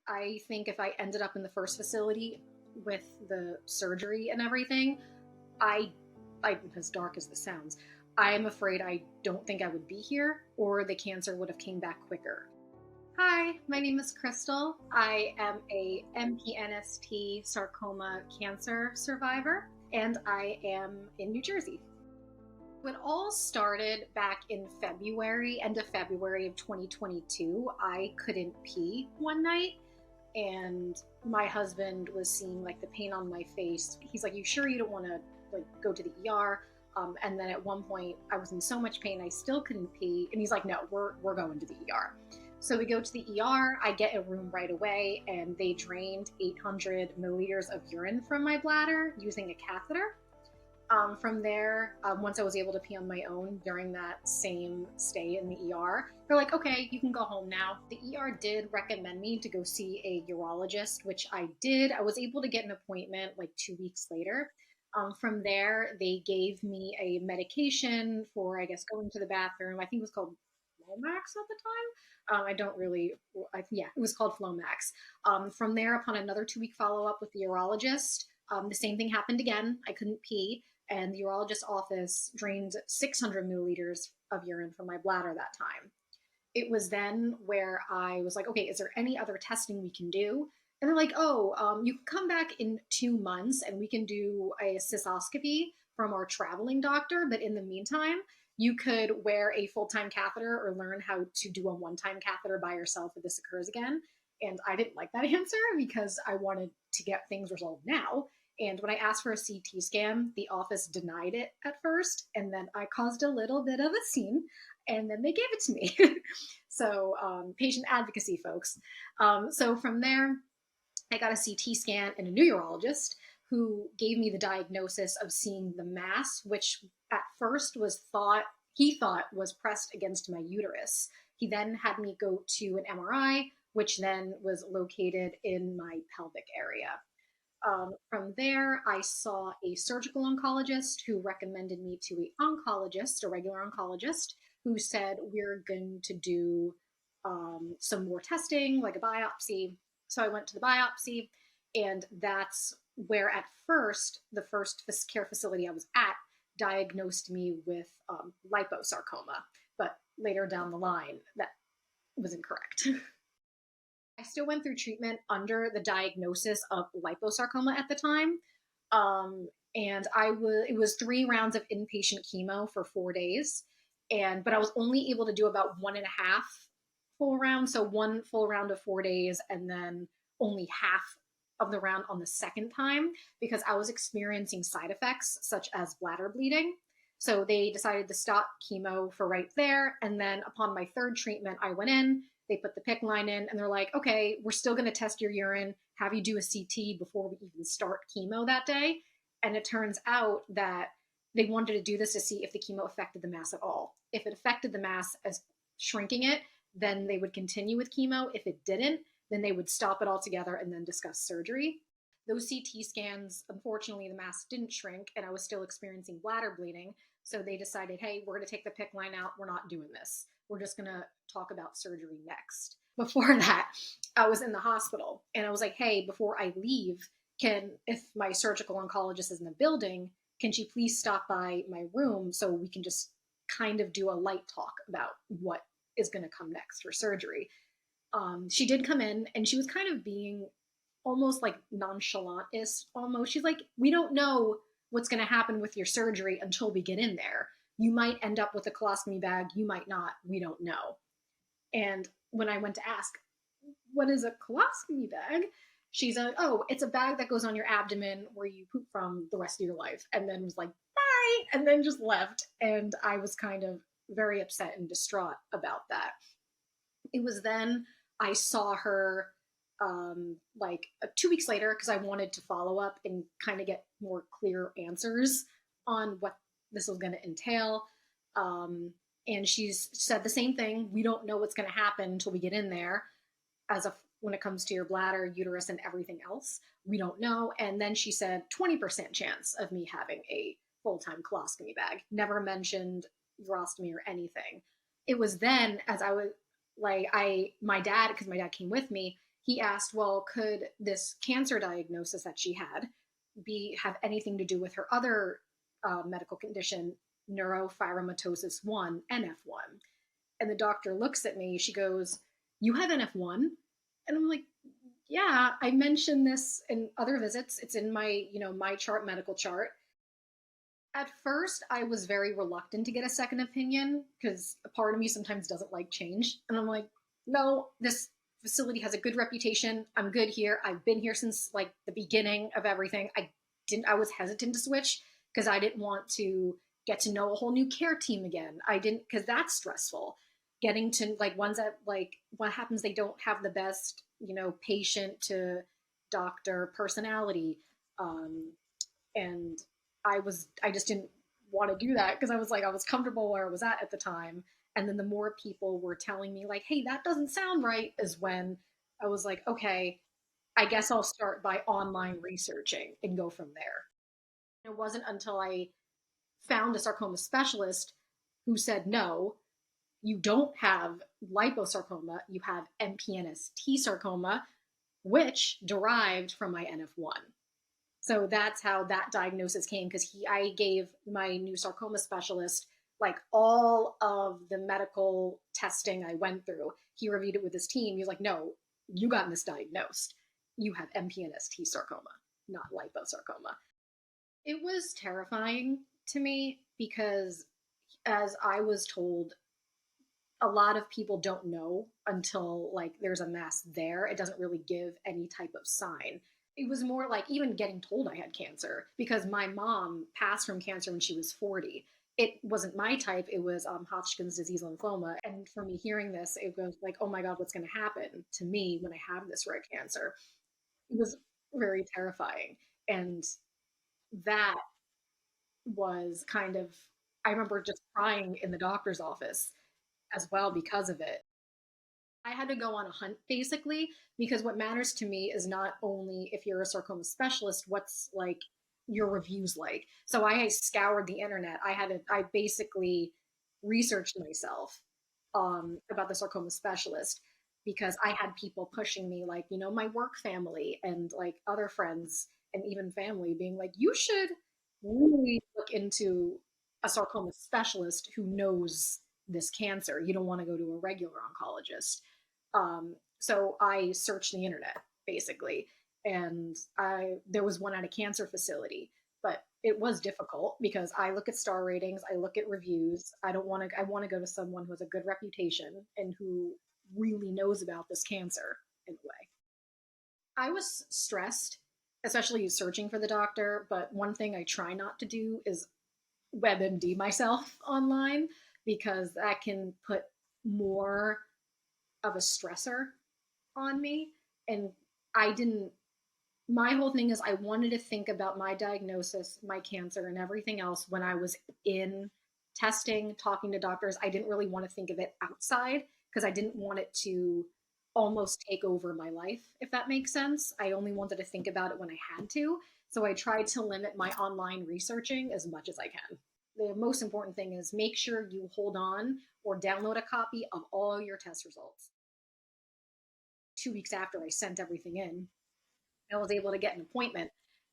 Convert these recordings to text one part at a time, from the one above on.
I think if I ended up in the first facility with the surgery and everything, I, as dark as this sounds, I am afraid I don't think I would be here, or the cancer would have came back quicker. Hi, my name is Crystal. I am a MPNST sarcoma cancer survivor, and I am in New Jersey. It all started back in February, end of February of 2022. I couldn't pee one night, and my husband was seeing like the pain on my face. He's like, "You sure you don't want to like go to the ER?" And then at one point, I was in so much pain I still couldn't pee, and he's like, "No, we're going to the ER." So we go to the ER. I get a room right away, and they drained 800 milliliters of urine from my bladder using a catheter. From there, once I was able to pee on my own during that same stay in the ER, they're like, "Okay, you can go home now." The ER did recommend me to go see a urologist, which I did. I was able to get an appointment like 2 weeks later. From there, they gave me a medication for, I guess, going to the bathroom. I think it was called Flomax at the time. I don't really, yeah, it was called Flomax. From there, upon another 2-week follow-up with the urologist, the same thing happened again. I couldn't pee, and the urologist's office drained 600 milliliters of urine from my bladder that time. It was then where I was like, "Okay, is there any other testing we can do?" And they're like, "Oh, you can come back in 2 months and we can do a cystoscopy from our traveling doctor. But in the meantime, you could wear a full-time catheter or learn how to do a one-time catheter by yourself if this occurs again." And I didn't like that answer because I wanted to get things resolved now. And when I asked for a CT scan, the office denied it at first. And then I caused a little bit of a scene, and then they gave it to me. So patient advocacy, folks. So from there, I got a CT scan and a new urologist who gave me the diagnosis of seeing the mass, which at first he thought was pressed against my uterus. He then had me go to an MRI, which then was located in my pelvic area. From there, I saw a surgical oncologist who recommended me to an oncologist, a regular oncologist, who said, "We're going to do some more testing, like a biopsy." So I went to the biopsy, and that's where at first, the first care facility I was at diagnosed me with liposarcoma. But later down the line, that was incorrect. I still went through treatment under the diagnosis of liposarcoma at the time. And it was 3 rounds of inpatient chemo for 4 days. But I was only able to do about 1.5 full rounds. So 1 full round of 4 days, and then only half of the round on the second time because I was experiencing side effects such as bladder bleeding. So they decided to stop chemo for right there. And then upon my third treatment, I went in, they put the PICC line in, and they're like, "Okay, we're still going to test your urine, have you do a CT before we even start chemo that day." And it turns out that they wanted to do this to see if the chemo affected the mass at all. If it affected the mass as shrinking it, then they would continue with chemo. If it didn't, then they would stop it altogether and then discuss surgery. Those CT scans, unfortunately, the mass didn't shrink, and I was still experiencing bladder bleeding. So they decided, "Hey, we're going to take the PICC line out. We're not doing this. We're just going to talk about surgery next." Before that, I was in the hospital, and I was like, "Hey, before I leave, if my surgical oncologist is in the building, can she please stop by my room so we can just kind of do a light talk about what is going to come next for surgery?" She did come in, and she was kind of being almost like nonchalant-ish almost. She's like, "We don't know what's going to happen with your surgery until we get in there. You might end up with a colostomy bag. You might not. We don't know." And when I went to ask, "What is a colostomy bag?" She's like, "Oh, it's a bag that goes on your abdomen where you poop from the rest of your life." And then was like, "Bye," and then just left. And I was kind of very upset and distraught about that. It was then I saw her like 2 weeks later because I wanted to follow up and kind of get more clear answers on what this was going to entail. And she's said the same thing. "We don't know what's going to happen until we get in there when it comes to your bladder, uterus, and everything else. We don't know." And then she said 20% chance of me having a full-time colostomy bag. Never mentioned urostomy or anything. It was then as I was like, my dad, because my dad came with me, he asked, well, could this cancer diagnosis that she had have anything to do with her other medical condition, neurofibromatosis 1, NF1? And the doctor looks at me. She goes, "You have NF1?" And I'm like, "Yeah, I mentioned this in other visits. It's in my, my chart, medical chart." At first, I was very reluctant to get a second opinion because a part of me sometimes doesn't like change. And I'm like, no, this facility has a good reputation. I'm good here. I've been here since like the beginning of everything. I was hesitant to switch because I didn't want to get to know a whole new care team again. I didn't, because that's stressful. Getting to like ones that like what happens, they don't have the best, patient to doctor personality. And I just didn't want to do that because I was comfortable where I was at the time. And then the more people were telling me like, hey, that doesn't sound right, is when I was like, okay, I guess I'll start by online researching and go from there. It wasn't until I found a sarcoma specialist who said, no, you don't have liposarcoma, you have MPNST sarcoma, which derived from my NF1. So that's how that diagnosis came, because I gave my new sarcoma specialist like all of the medical testing I went through. He reviewed it with his team. He was like, no, you got misdiagnosed. You have MPNST sarcoma, not liposarcoma. It was terrifying to me because, as I was told, a lot of people don't know until like there's a mass there. It doesn't really give any type of sign. It was more like even getting told I had cancer because my mom passed from cancer when she was 40. It wasn't my type. It was Hodgkin's disease lymphoma. And for me hearing this, it was like, oh my God, what's going to happen to me when I have this rare cancer? It was very terrifying. And that was kind of, I remember just crying in the doctor's office as well because of it. I had to go on a hunt basically because what matters to me is not only if you're a sarcoma specialist, what's like your reviews like. So I scoured the internet. I basically researched myself about the sarcoma specialist because I had people pushing me, like, my work family and like other friends and even family being like, you should really look into a sarcoma specialist who knows this cancer. You don't want to go to a regular oncologist. So I searched the internet basically, and there was one at a cancer facility, but it was difficult because I look at star ratings, I look at reviews. I want to go to someone who has a good reputation and who really knows about this cancer in a way. I was stressed, especially searching for the doctor, but one thing I try not to do is WebMD myself online because that can put more of a stressor on me. And I didn't, my whole thing is I wanted to think about my diagnosis, my cancer, and everything else when I was in testing, talking to doctors. I didn't really want to think of it outside because I didn't want it to almost take over my life, if that makes sense. I only wanted to think about it when I had to. So I tried to limit my online researching as much as I can. The most important thing is make sure you hold on or download a copy of all your test results. 2 weeks after I sent everything in, I was able to get an appointment.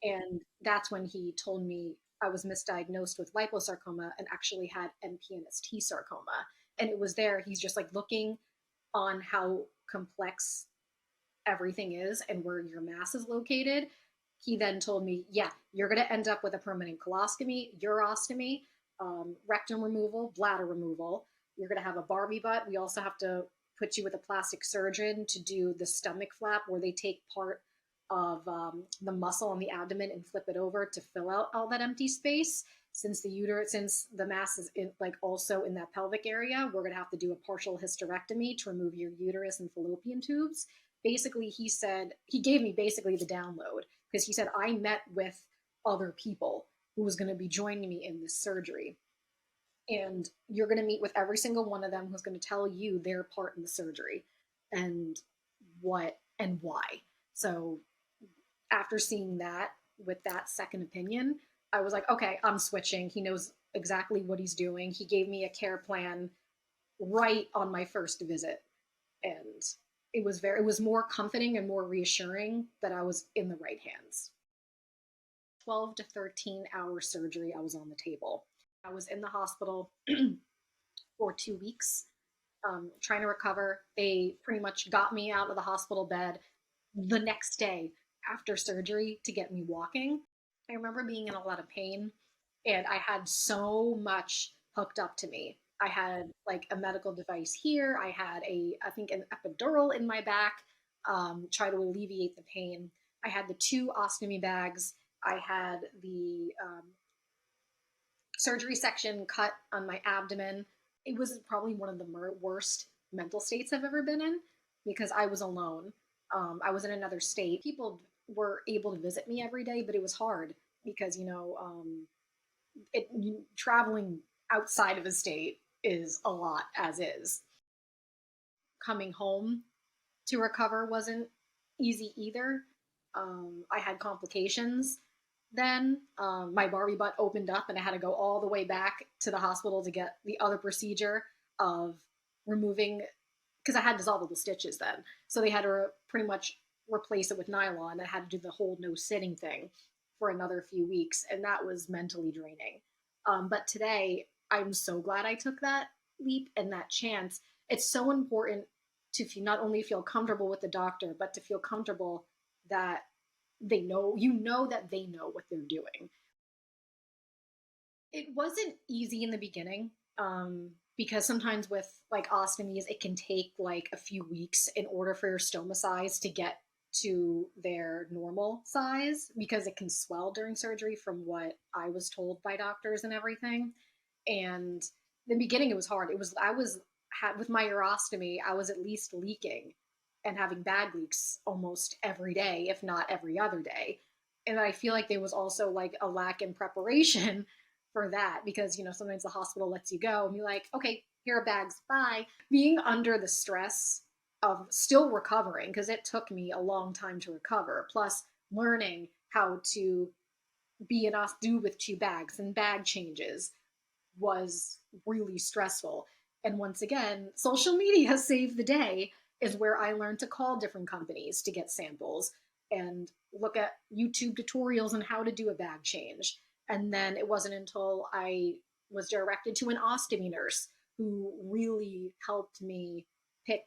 And that's when he told me I was misdiagnosed with liposarcoma and actually had MPNST sarcoma. And it was there. He's just like looking on how complex everything is and where your mass is located. He then told me, yeah, you're going to end up with a permanent colostomy, urostomy, rectum removal, bladder removal. You're going to have a Barbie butt. We also have to put you with a plastic surgeon to do the stomach flap, where they take part of the muscle on the abdomen and flip it over to fill out all that empty space. Since the mass is like also in that pelvic area, we're going to have to do a partial hysterectomy to remove your uterus and fallopian tubes. Basically, he gave me basically the download because he said I met with other people who was going to be joining me in this surgery. And you're going to meet with every single one of them who's going to tell you their part in the surgery and what and why. So after seeing that with that second opinion, I was like, okay, I'm switching. He knows exactly what he's doing. He gave me a care plan right on my first visit. And it was more comforting and more reassuring that I was in the right hands. 12 to 13-hour surgery, I was on the table. I was in the hospital for 2 weeks, trying to recover. They pretty much got me out of the hospital bed the next day after surgery to get me walking. I remember being in a lot of pain, and I had so much hooked up to me. I had like a medical device here. I had I think an epidural in my back, try to alleviate the pain. I had the 2 ostomy bags. I had the surgery section cut on my abdomen. It was probably one of the worst mental states I've ever been in because I was alone. I was in another state. People were able to visit me every day, but it was hard because, traveling outside of a state is a lot as is. Coming home to recover wasn't easy either. I had complications then. My Barbie butt opened up and I had to go all the way back to the hospital to get the other procedure of removing, because I had dissolvable stitches then. So they had to pretty much replace it with nylon. I had to do the whole no sitting thing for another few weeks, and that was mentally draining. But today, I'm so glad I took that leap and that chance. It's so important to not only feel comfortable with the doctor, but to feel comfortable that they know, that they know what they're doing. It wasn't easy in the beginning, because sometimes with like ostomies, it can take like a few weeks in order for your stoma size to get to their normal size because it can swell during surgery from what I was told by doctors and everything. And in the beginning, it was hard. With my urostomy, I was at least leaking and having bag leaks almost every day, if not every other day. And I feel like there was also like a lack in preparation for that because, sometimes the hospital lets you go and be like, okay, here are bags, bye. Being under the stress of still recovering, because it took me a long time to recover, plus learning how to do with 2 bags and bag changes was really stressful. And once again, social media saved the day is where I learned to call different companies to get samples and look at YouTube tutorials on how to do a bag change. And then it wasn't until I was directed to an ostomy nurse who really helped me pick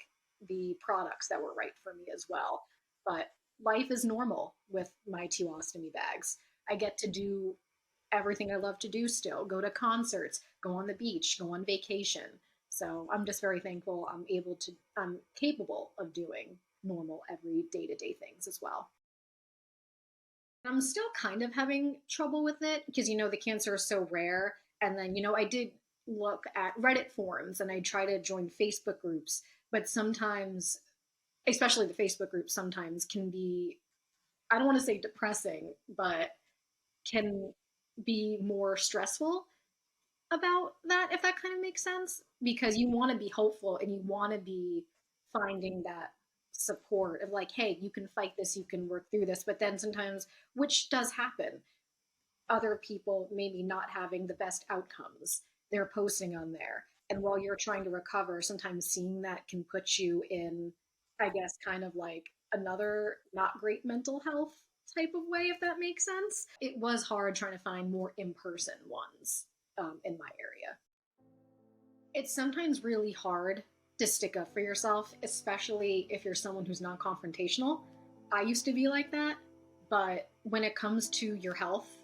the products that were right for me as well. But life is normal with my 2 ostomy bags. I get to do everything I love to do still, go to concerts, go on the beach, go on vacation. So I'm just very thankful I'm capable of doing normal every day-to-day things as well. I'm still kind of having trouble with it because, the cancer is so rare. And then, I did look at Reddit forums and I try to join Facebook groups, but sometimes, especially the Facebook groups, sometimes can be, I don't want to say depressing, but can be more stressful about that, if that kind of makes sense, because you want to be hopeful and you want to be finding that support of like, hey, you can fight this, you can work through this. But then sometimes, which does happen, other people maybe not having the best outcomes they're posting on there. And while you're trying to recover, sometimes seeing that can put you in, I guess, kind of like another not great mental health type of way, if that makes sense. It was hard trying to find more in-person ones in my area. It's sometimes really hard to stick up for yourself, especially if you're someone who's non-confrontational. I used to be like that, but when it comes to your health,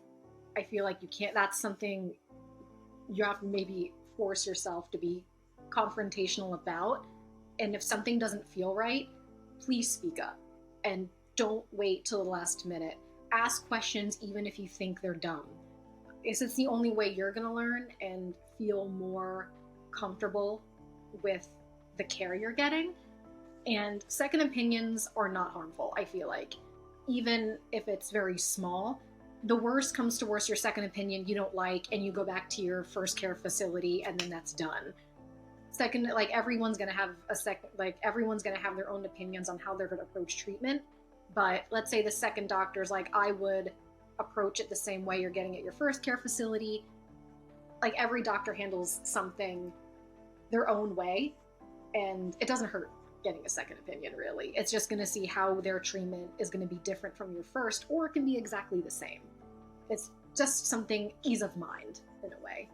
I feel like you can't, that's something you have to maybe force yourself to be confrontational about. And if something doesn't feel right, please speak up and don't wait till the last minute. Ask questions even if you think they're dumb. It's the only way you're going to learn and feel more comfortable with the care you're getting. And second opinions are not harmful, I feel like. Even if it's very small, the worst comes to worst, your second opinion you don't like, and you go back to your first care facility, and then that's done. Second, like everyone's going to have everyone's going to have their own opinions on how they're going to approach treatment. But let's say the second doctor's like, I would approach it the same way you're getting at your first care facility. Like every doctor handles something their own way, and it doesn't hurt. getting a second opinion, really. It's just going to see how their treatment is going to be different from your first, or it can be exactly the same. It's just something ease of mind in a way.